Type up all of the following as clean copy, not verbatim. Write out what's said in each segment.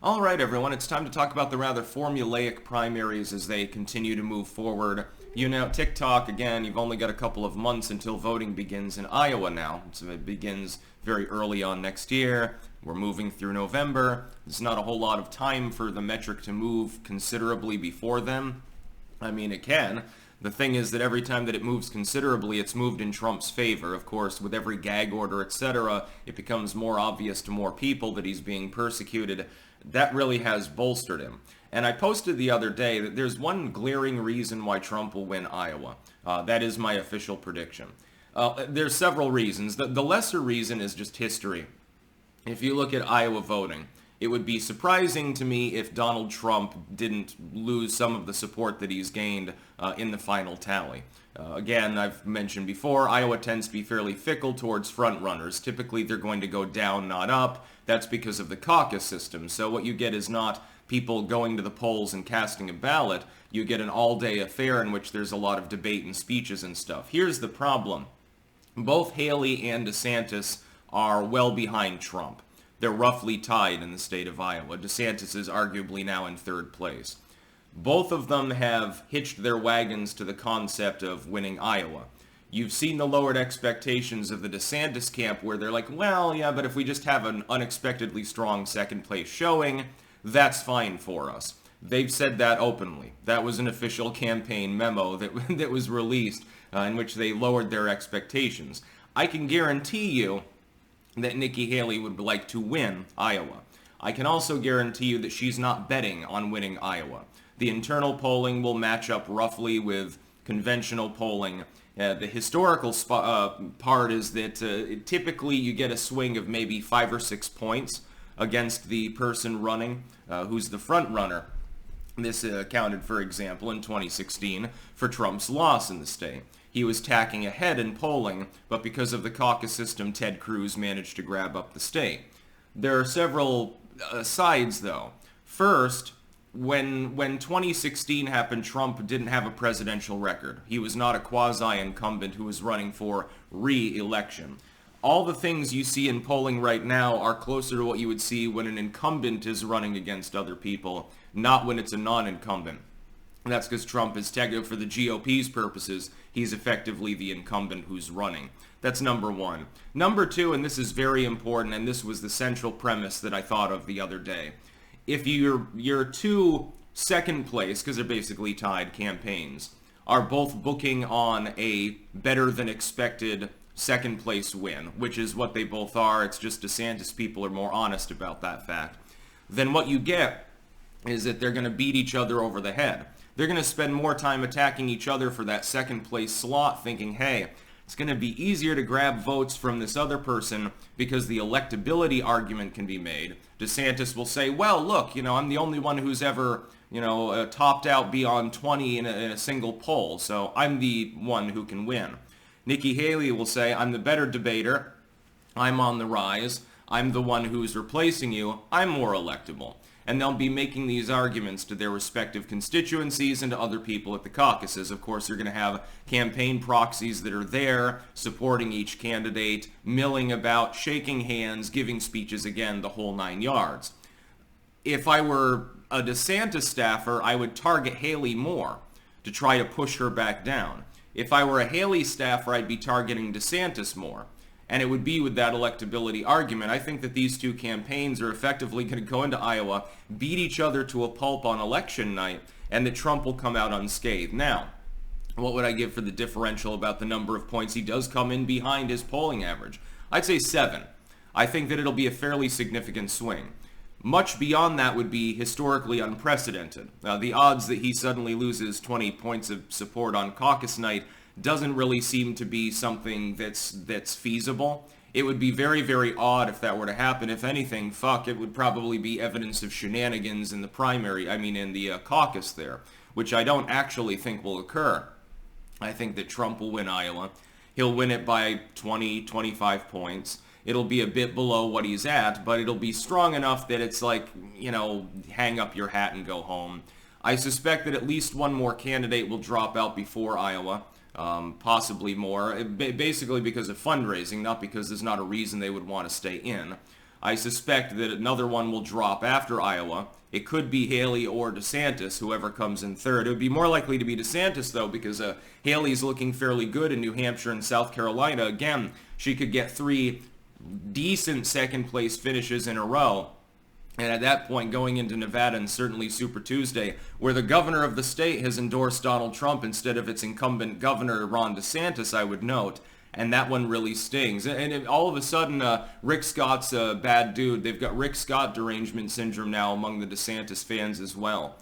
All right, everyone, it's time to talk about the rather formulaic primaries as they continue to move forward. You know, TikTok, again, you've only got a couple of months until voting begins in Iowa now. So it begins very early on next year. We're moving through November. There's not a whole lot of time for the metric to move considerably before then. I mean, it can. The thing is that every time that it moves considerably, it's moved in Trump's favor. Of course, with every gag order, etc., it becomes more obvious to more people that he's being persecuted. That really has bolstered him. And I posted the other day that there's one glaring reason why Trump will win Iowa. That is my official prediction. There's several reasons. The lesser reason is just history. If you look at Iowa voting, it would be surprising to me if Donald Trump didn't lose some of the support that he's gained in the final tally. Again, I've mentioned before, Iowa tends to be fairly fickle towards frontrunners. Typically, they're going to go down, not up. That's because of the caucus system. So what you get is not people going to the polls and casting a ballot. You get an all-day affair in which there's a lot of debate and speeches and stuff. Here's the problem. Both Haley and DeSantis are well behind Trump. They're roughly tied in the state of Iowa. DeSantis is arguably now in third place. Both of them have hitched their wagons to the concept of winning Iowa. You've seen the lowered expectations of the DeSantis camp where they're like, well, yeah, but if we just have an unexpectedly strong second place showing, that's fine for us. They've said that openly. That was an official campaign memo that was released in which they lowered their expectations. I can guarantee you that Nikki Haley would like to win Iowa. I can also guarantee you that she's not betting on winning Iowa. The internal polling will match up roughly with conventional polling. The historical part is that typically you get a swing of maybe 5 or 6 points against the person running, who's the front runner. This accounted, for example, in 2016 for Trump's loss in the state. He was tacking ahead in polling, but because of the caucus system, Ted Cruz managed to grab up the state. There are several sides, though. First, when 2016 happened, Trump didn't have a presidential record. He was not a quasi-incumbent who was running for re-election. All the things you see in polling right now are closer to what you would see when an incumbent is running against other people, not when it's a non-incumbent. And that's because Trump is technically, for the GOP's purposes, he's effectively the incumbent who's running. That's number one. Number two, and this is very important, and this was the central premise that I thought of the other day. If your two second place, because they're basically tied campaigns, are both booking on a better than expected second place win, which is what they both are, it's just DeSantis people are more honest about that fact, then what you get is that they're going to beat each other over the head. They're going to spend more time attacking each other for that second place slot, thinking, hey, it's going to be easier to grab votes from this other person because the electability argument can be made. DeSantis will say, well, look, I'm the only one who's ever, topped out beyond 20 in a single poll, so I'm the one who can win. Nikki Haley will say, I'm the better debater, I'm on the rise, I'm the one who's replacing you, I'm more electable. And they'll be making these arguments to their respective constituencies and to other people at the caucuses. Of course, you're going to have campaign proxies that are there, supporting each candidate, milling about, shaking hands, giving speeches again, the whole 9 yards. If I were a DeSantis staffer, I would target Haley more to try to push her back down. If I were a Haley staffer, I'd be targeting DeSantis more. And it would be with that electability argument. I think that these two campaigns are effectively going to go into Iowa, beat each other to a pulp on election night, and that Trump will come out unscathed. Now, what would I give for the differential about the number of points he does come in behind his polling average? I'd say 7. I think that it'll be a fairly significant swing. Much beyond that would be historically unprecedented. The odds that he suddenly loses 20 points of support on caucus night doesn't really seem to be something that's feasible. It would be very, very odd if that were to happen. If anything, it would probably be evidence of shenanigans in the caucus there, which I don't actually think will occur. I think that Trump will win Iowa. He'll win it by 20, 25 points. It'll be a bit below what he's at, but it'll be strong enough that it's like, hang up your hat and go home. I suspect that at least one more candidate will drop out before Iowa. Possibly more, basically because of fundraising, not because there's not a reason they would want to stay in. I suspect that another one will drop after Iowa. It could be Haley or DeSantis, whoever comes in third. It would be more likely to be DeSantis, though, because Haley's looking fairly good in New Hampshire and South Carolina. Again, she could get 3 decent second-place finishes in a row. And at that point, going into Nevada and certainly Super Tuesday, where the governor of the state has endorsed Donald Trump instead of its incumbent governor, Ron DeSantis, I would note. And that one really stings. And all of a sudden, Rick Scott's a bad dude. They've got Rick Scott derangement syndrome now among the DeSantis fans as well.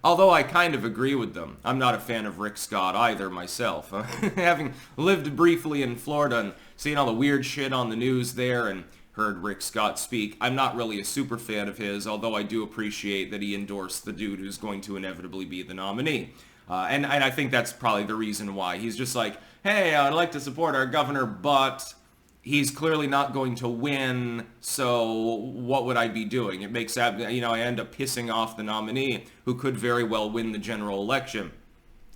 Although I kind of agree with them. I'm not a fan of Rick Scott either myself. Having lived briefly in Florida and seen all the weird shit on the news there and heard Rick Scott speak, I'm not really a super fan of his, although I do appreciate that he endorsed the dude who's going to inevitably be the nominee. And I think that's probably the reason why. He's just like, hey, I'd like to support our governor, but he's clearly not going to win, so what would I be doing? It makes, I end up pissing off the nominee who could very well win the general election.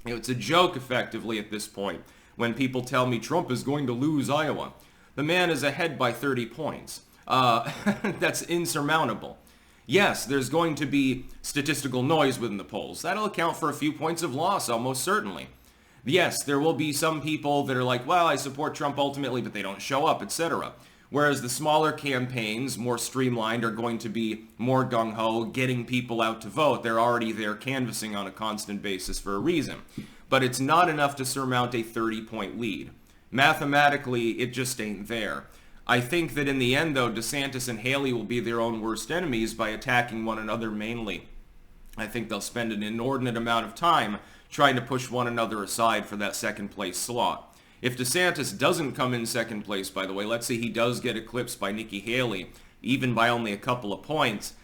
It's a joke, effectively, at this point, when people tell me Trump is going to lose Iowa. The man is ahead by 30 points. That's insurmountable. Yes, there's going to be statistical noise within the polls. That'll account for a few points of loss, almost certainly. Yes, there will be some people that are like, well, I support Trump ultimately, but they don't show up, etc. Whereas the smaller campaigns, more streamlined, are going to be more gung-ho, getting people out to vote. They're already there canvassing on a constant basis for a reason. But it's not enough to surmount a 30-point lead. Mathematically, it just ain't there. I think that in the end, though, DeSantis and Haley will be their own worst enemies by attacking one another mainly. I think they'll spend an inordinate amount of time trying to push one another aside for that second place slot. If DeSantis doesn't come in second place, by the way, let's say he does get eclipsed by Nikki Haley, even by only a couple of points,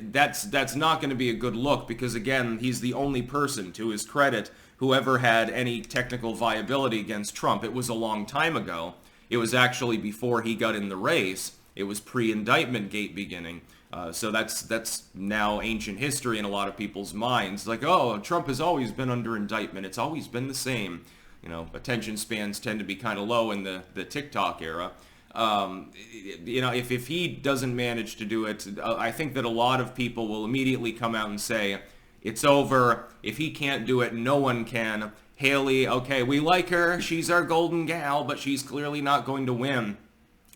that's not going to be a good look because, again, he's the only person, to his credit, who ever had any technical viability against Trump. It was a long time ago. It was actually before he got in the race. It was pre-indictment gate beginning. So that's now ancient history in a lot of people's minds. Like, oh, Trump has always been under indictment. It's always been the same. Attention spans tend to be kind of low in the TikTok era. If he doesn't manage to do it, I think that a lot of people will immediately come out and say, it's over. If he can't do it, no one can. Haley, okay, we like her. She's our golden gal, but she's clearly not going to win.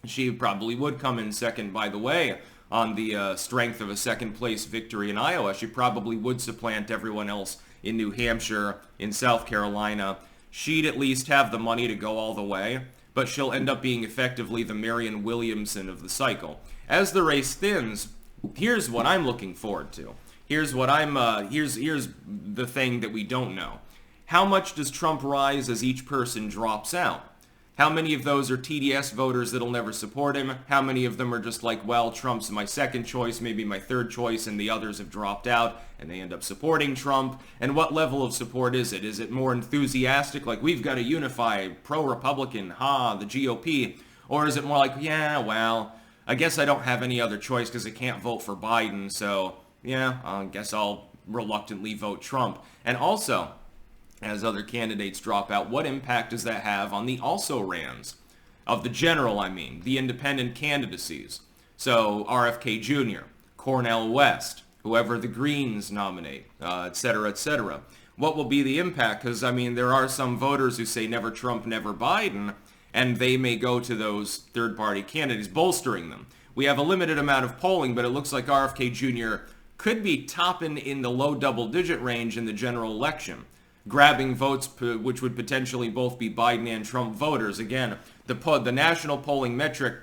She probably would come in second, by the way, on the strength of a second-place victory in Iowa. She probably would supplant everyone else in New Hampshire, in South Carolina. She'd at least have the money to go all the way, but she'll end up being effectively the Marianne Williamson of the cycle. As the race thins, here's what I'm looking forward to. Here's the thing that we don't know. How much does Trump rise as each person drops out? How many of those are TDS voters that'll never support him? How many of them are just like, well, Trump's my second choice, maybe my third choice, and the others have dropped out, and they end up supporting Trump? And what level of support is it? Is it more enthusiastic, like, we've got to unify, pro-Republican, the GOP? Or is it more like, yeah, well, I guess I don't have any other choice because I can't vote for Biden, so, yeah, I guess I'll reluctantly vote Trump. And also, as other candidates drop out, what impact does that have on the also-rans? Of the general, I mean, the independent candidacies. So, RFK Jr., Cornel West, whoever the Greens nominate, etc., etc. What will be the impact? Because, I mean, there are some voters who say never Trump, never Biden, and they may go to those third-party candidates, bolstering them. We have a limited amount of polling, but it looks like RFK Jr. could be topping in the low double-digit range in the general election, grabbing votes which would potentially both be Biden and Trump voters. Again, the national polling metric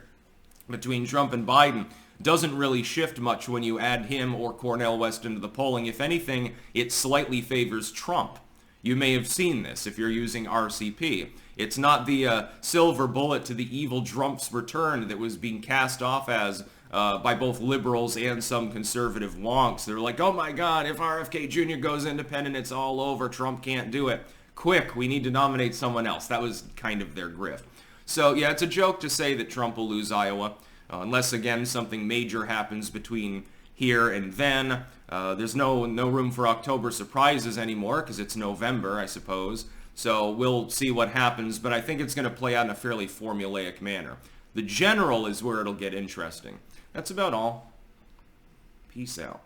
between Trump and Biden doesn't really shift much when you add him or Cornel West into the polling. If anything, it slightly favors Trump. You may have seen this if you're using RCP. It's not the silver bullet to the evil Trump's return that was being cast off as by both liberals and some conservative wonks. They're like, oh my God, if RFK Jr. goes independent, it's all over. Trump can't do it. Quick, we need to nominate someone else. That was kind of their grift. So yeah, it's a joke to say that Trump will lose Iowa, unless, again, something major happens between here and then. There's no room for October surprises anymore because it's November, I suppose. So we'll see what happens, but I think it's going to play out in a fairly formulaic manner. The general is where it'll get interesting. That's about all. Peace out.